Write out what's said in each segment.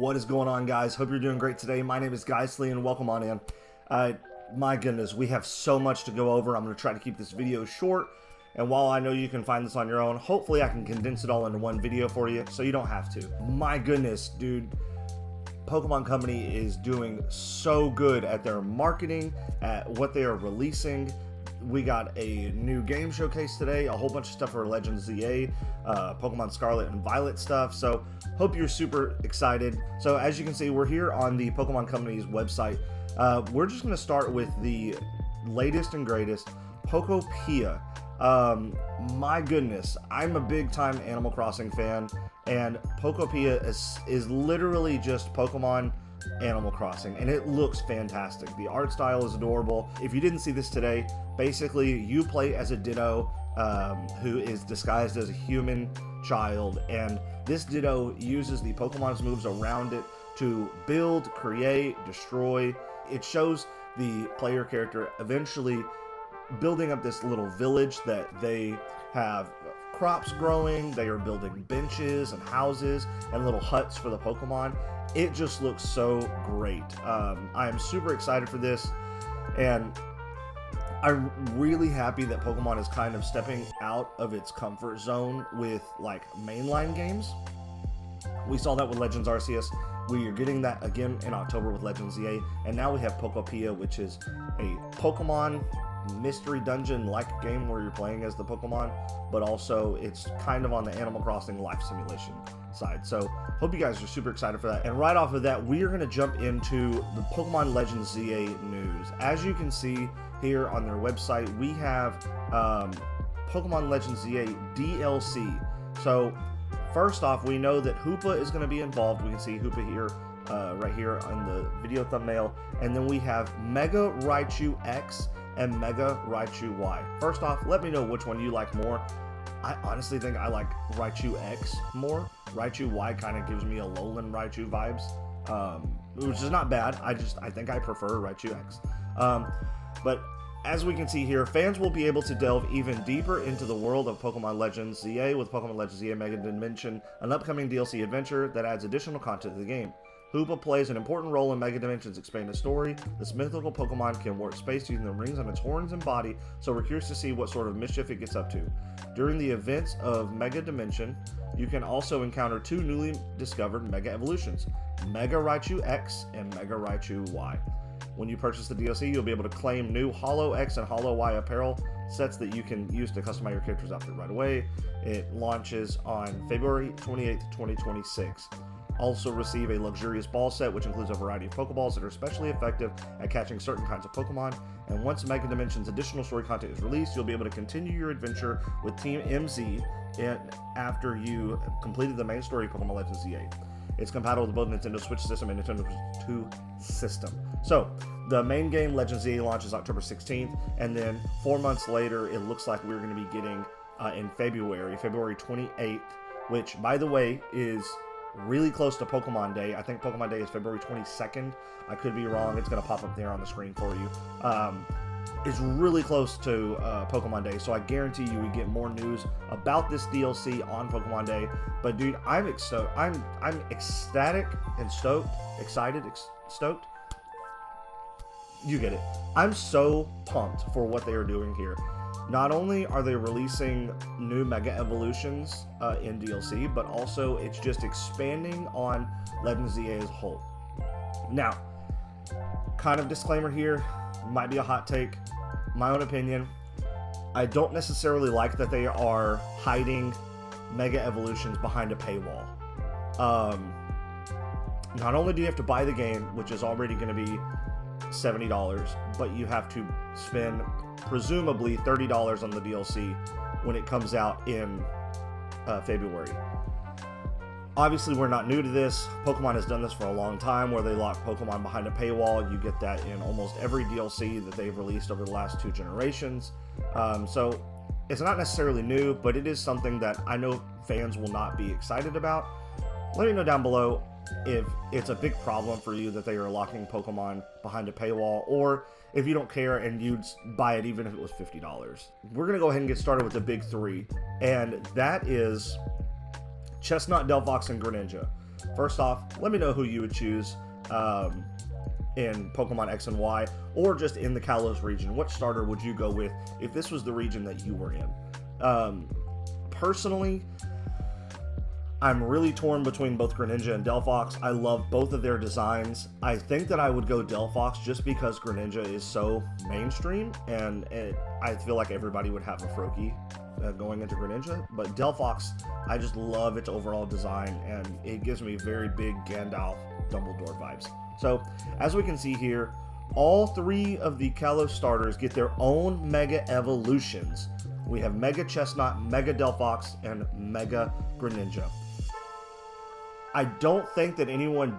What is going on, guys? Hope you're doing great today. My name is Geisley and welcome on in. My goodness, we have so much to go over. I'm going to try to keep this video short, and while I know you can find this on your own, hopefully I can condense it all into one video for you so you don't have to. My goodness, dude. Pokemon Company is doing so good at their marketing, at what they are releasing. We got a new game showcase today, a whole bunch of stuff for Legends ZA, Pokemon Scarlet and Violet stuff, so hope you're super excited. So as you can see, we're here on the Pokemon Company's website. We're just going to start with the latest and greatest, Pokopia. My goodness, I'm a big time Animal Crossing fan, and Pokopia is literally just Pokemon Animal Crossing, and it looks fantastic. The art style is adorable. If you didn't see this today, basically you play as a Ditto who is disguised as a human child, and this Ditto uses the Pokemon's moves around it to build, create, destroy. It shows the player character eventually building up this little village that they have crops growing. They are building benches and houses and little huts for the Pokemon. It just looks so great. I am super excited for this, and I'm really happy that Pokemon is kind of stepping out of its comfort zone with like mainline games. We saw that with Legends Arceus. We are getting that again in October with Legends ZA, and now we have Pokopia, which is a Pokemon mystery dungeon like game where you're playing as the Pokemon, but also it's kind of on the Animal Crossing life simulation side. So hope you guys are super excited for that. And right off of that, we are going to jump into the Pokemon Legends ZA news. As you can see here on their website, we have Pokemon Legends ZA DLC. So first off, we know that Hoopa is going to be involved. We can see Hoopa here right here on the video thumbnail, and then we have Mega Raichu X and Mega Raichu Y. First off, let me know which one you like more. I honestly think I like Raichu X more. Raichu Y kind of gives me a Alolan Raichu vibes, which is not bad. I think I prefer Raichu X. But as we can see here, fans will be able to delve even deeper into the world of Pokemon Legends ZA with Pokemon Legends ZA Mega Dimension, an upcoming DLC adventure that adds additional content to the game. Hoopa plays an important role in Mega Dimension's expanded story. This mythical Pokemon can warp space using the rings on its horns and body, so we're curious to see what sort of mischief it gets up to. During the events of Mega Dimension, you can also encounter two newly discovered Mega Evolutions, Mega Raichu X and Mega Raichu Y. When you purchase the DLC, you'll be able to claim new Holo X and Holo Y apparel sets that you can use to customize your character's outfit right away. It launches on February 28th, 2026. Also receive a luxurious ball set, which includes a variety of Pokeballs that are especially effective at catching certain kinds of Pokemon. And once Mega Dimension's additional story content is released, you'll be able to continue your adventure with Team MZ after you completed the main story of Pokemon Legends ZA. It's compatible with both Nintendo Switch system and Nintendo 2 system. So the main game Legends ZA launches October 16th, and then 4 months later, it looks like we're going to be getting in February 28th, which, by the way, is really close to Pokemon Day. I think Pokemon Day is February 22nd. I could be wrong. It's going to pop up there on the screen for you. It's really close to Pokemon Day, so I guarantee you we get more news about this DLC on Pokemon Day. But dude, I'm ecstatic and stoked. Stoked. You get it. I'm so pumped for what they are doing here. Not only are they releasing new Mega Evolutions in DLC, but also it's just expanding on Legends ZA as a whole. Now, kind of disclaimer here, might be a hot take, my own opinion. I don't necessarily like that they are hiding Mega Evolutions behind a paywall. Not only do you have to buy the game, which is already going to be $70, but you have to spend presumably $30 on the DLC when it comes out in February. Obviously, we're not new to this. Pokemon has done this for a long time where they lock Pokemon behind a paywall. You get that in almost every DLC that they've released over the last 2 generations. So it's not necessarily new, but it is something that I know fans will not be excited about. Let me know down below if it's a big problem for you that they are locking Pokemon behind a paywall, or if you don't care and you'd buy it even if it was $50. We're going to go ahead and get started with the big 3, and that is Chestnut, Delphox, and Greninja. First off, let me know who you would choose in Pokemon X and Y, or just in the Kalos region. What starter would you go with if this was the region that you were in? Personally, I'm really torn between both Greninja and Delphox. I love both of their designs. I think that I would go Delphox just because Greninja is so mainstream, and I feel like everybody would have a Froakie going into Greninja. But Delphox, I just love its overall design, and it gives me very big Gandalf, Dumbledore vibes. So, as we can see here, all three of the Kalos starters get their own Mega Evolutions. We have Mega Chestnut, Mega Delphox, and Mega Greninja. I don't think that anyone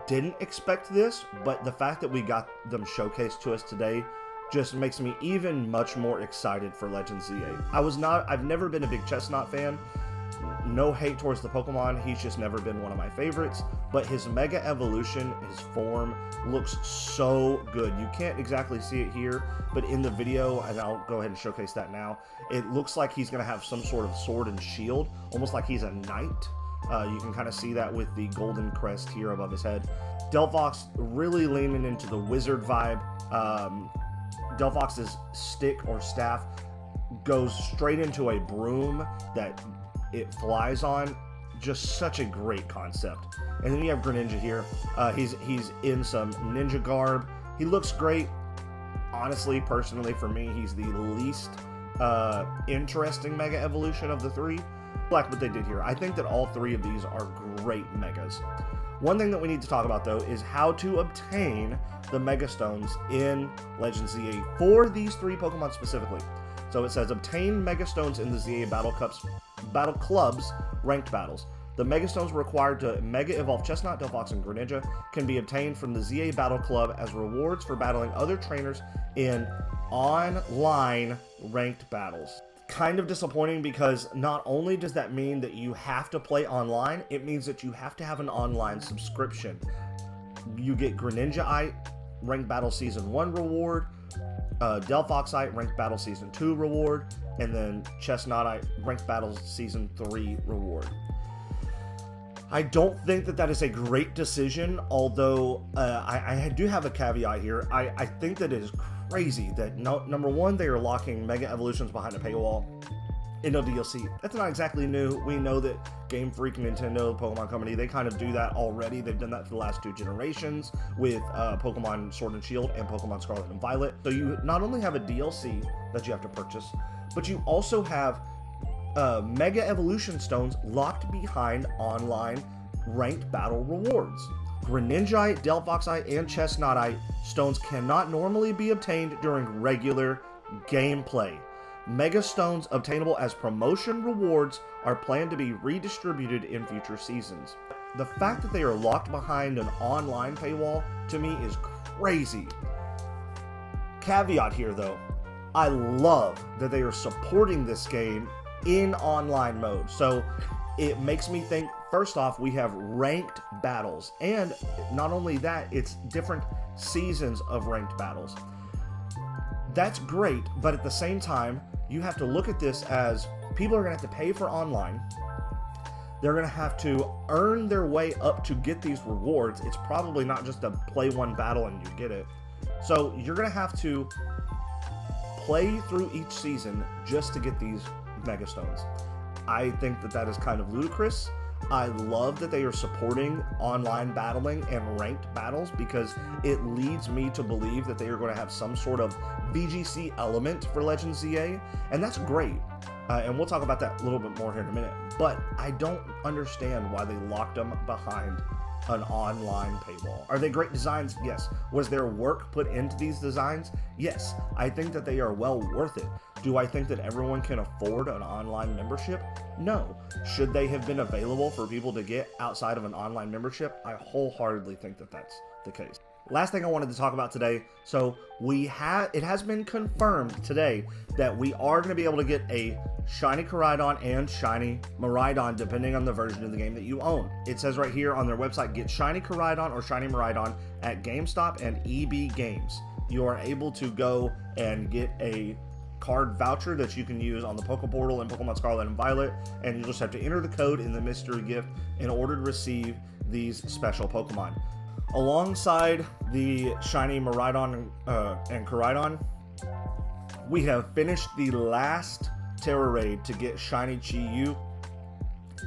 didn't expect this, but the fact that we got them showcased to us today just makes me even much more excited for Legends ZA. I've never been a big Chestnut fan. No hate towards the Pokemon, he's just never been one of my favorites, but his Mega Evolution, his form, looks so good. You can't exactly see it here, but in the video, and I'll go ahead and showcase that now, it looks like he's going to have some sort of sword and shield, almost like he's a knight. You can kind of see that with the golden crest here above his head. Delphox really leaning into the wizard vibe. Delphox's stick or staff goes straight into a broom that it flies on. Just such a great concept. And then you have Greninja here. He's in some ninja garb. He looks great. Honestly, personally, for me, he's the least interesting Mega Evolution of the three. Like what they did here. I think that all three of these are great Megas. One thing that we need to talk about, though, is how to obtain the Mega Stones in Legends ZA for these three Pokemon specifically. So it says, obtain Mega Stones in the ZA Battle Club's ranked battles. The Mega Stones required to Mega Evolve Chestnut, Delphox, and Greninja can be obtained from the ZA Battle Club as rewards for battling other trainers in online ranked battles. Kind of disappointing because not only does that mean that you have to play online, it means that you have to have an online subscription. You get Greninja-ite Ranked Battle Season 1 reward, Delphoxite Ranked Battle Season 2 reward, and then Chestnut-ite Ranked Battle Season 3 reward. I don't think that that is a great decision, although I do have a caveat here. I think that it is crazy that number one, they are locking Mega Evolutions behind a paywall in no DLC. That's not exactly new. We know that Game Freak, Nintendo, the Pokemon Company, they kind of do that already. They've done that for the last 2 generations with Pokemon Sword and Shield and Pokemon Scarlet and Violet. So you not only have a DLC that you have to purchase, but you also have Mega Evolution Stones locked behind online ranked battle rewards. Greninja-ite, Delphoxite, and Chestnut-ite stones cannot normally be obtained during regular gameplay. Mega Stones obtainable as promotion rewards are planned to be redistributed in future seasons. The fact that they are locked behind an online paywall, to me, is crazy. Caveat here, though, I love that they are supporting this game in online mode. So it makes me think, first off, we have ranked battles, and not only that, it's different seasons of ranked battles. That's great, but at the same time, you have to look at this as people are going to have to pay for online. They're going to have to earn their way up to get these rewards. It's probably not just a play one battle and you get it. So you're going to have to play through each season just to get these Mega Stones. I think that that is kind of ludicrous. I love that they are supporting online battling and ranked battles because it leads me to believe that they are going to have some sort of VGC element for Legends ZA, and that's great. And we'll talk about that a little bit more here in a minute. But I don't understand why they locked them behind an online paywall. Are they great designs? Yes. Was there work put into these designs? Yes. I think that they are well worth it. Do I think that everyone can afford an online membership? No. Should they have been available for people to get outside of an online membership? I wholeheartedly think that that's the case. Last thing I wanted to talk about today, so it has been confirmed today that we are going to be able to get a Shiny Koraidon and Shiny Miraidon depending on the version of the game that you own. It says right here on their website, get Shiny Koraidon or Shiny Miraidon at GameStop and EB Games. You are able to go and get a card voucher that you can use on the Poke Portal and Pokemon Scarlet and Violet, and you just have to enter the code in the mystery gift in order to receive these special Pokemon. Alongside the shiny Miraidon and Koraidon, we have finished the last Terra Raid to get shiny Chi-Yu,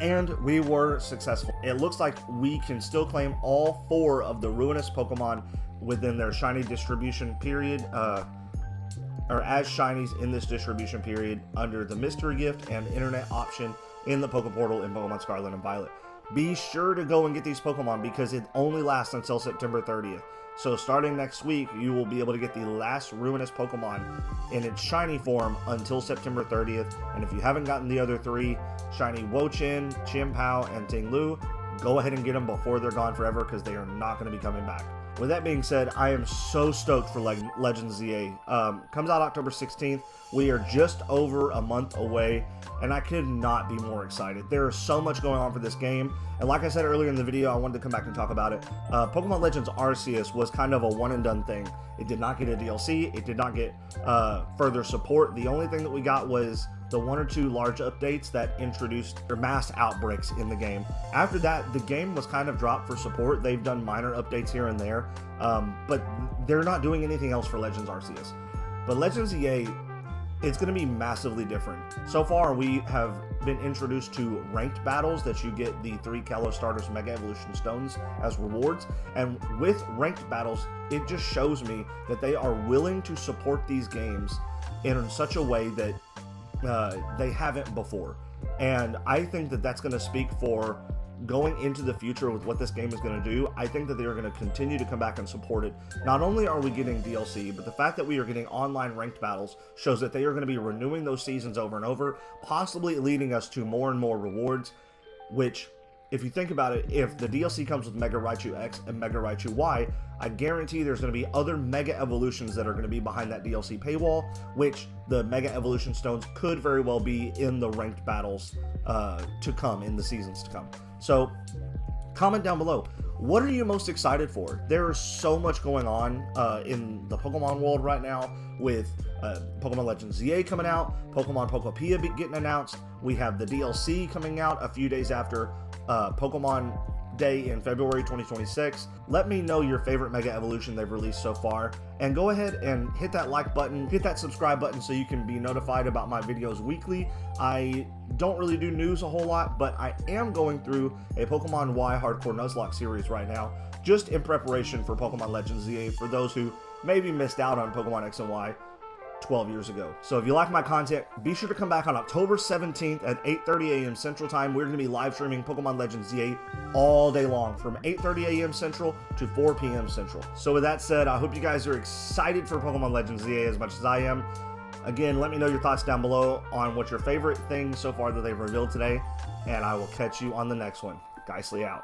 and we were successful. It looks like we can still claim all 4 of the Ruinous Pokemon within their shiny distribution period, or as shinies in this distribution period under the mystery gift and internet option in the Poke Portal in Pokemon Scarlet and Violet. Be sure to go and get these Pokemon because it only lasts until September 30th. So starting next week, you will be able to get the last Ruinous Pokemon in its shiny form until September 30th. And if you haven't gotten the other 3, shiny Wo-Chien, Chien-Pao, and Ting-Lu, go ahead and get them before they're gone forever because they are not going to be coming back. With that being said, I am so stoked for Legends ZA. Comes out October 16th. We are just over a month away, and I could not be more excited. There is so much going on for this game, and like I said earlier in the video, I wanted to come back and talk about it. Pokemon Legends Arceus was kind of a one-and-done thing. It did not get a DLC. It did not get further support. The only thing that we got was the 1 or 2 large updates that introduced mass outbreaks in the game. After that, the game was kind of dropped for support. They've done minor updates here and there, but they're not doing anything else for Legends Arceus. But Legends EA, it's going to be massively different. So far, we have been introduced to ranked battles that you get the 3 Kalos Starters Mega Evolution Stones as rewards. And with ranked battles, it just shows me that they are willing to support these games in such a way that they haven't before. And I think that that's going to speak for going into the future with what this game is going to do. I think that they are going to continue to come back and support it. Not only are we getting DLC, but the fact that we are getting online ranked battles shows that they are going to be renewing those seasons over and over, possibly leading us to more and more rewards, which, if you think about it, if the DLC comes with Mega Raichu X and Mega Raichu Y, I guarantee there's going to be other Mega Evolutions that are going to be behind that DLC paywall, which the Mega Evolution Stones could very well be in the ranked battles to come, in the seasons to come. So, comment down below. What are you most excited for? There is so much going on in the Pokemon world right now with Pokemon Legends ZA coming out, Pokemon Pokopia getting announced. We have the DLC coming out a few days after Pokemon Day in February 2026. Let me know your favorite Mega Evolution they've released so far, and go ahead and hit that like button, hit that subscribe button so you can be notified about my videos weekly. I don't really do news a whole lot, but I am going through a Pokemon Y Hardcore Nuzlocke series right now, just in preparation for Pokemon Legends ZA for those who maybe missed out on Pokemon X and Y 12 years ago. So if you like my content, be sure to come back on October 17th at 8:30 a.m. Central Time. We're going to be live streaming Pokemon Legends ZA all day long from 8:30 a.m. Central to 4 p.m. Central. So with that said, I hope you guys are excited for Pokemon Legends ZA as much as I am. Again, let me know your thoughts down below on what your favorite things so far that they've revealed today, and I will catch you on the next one. Geisly out.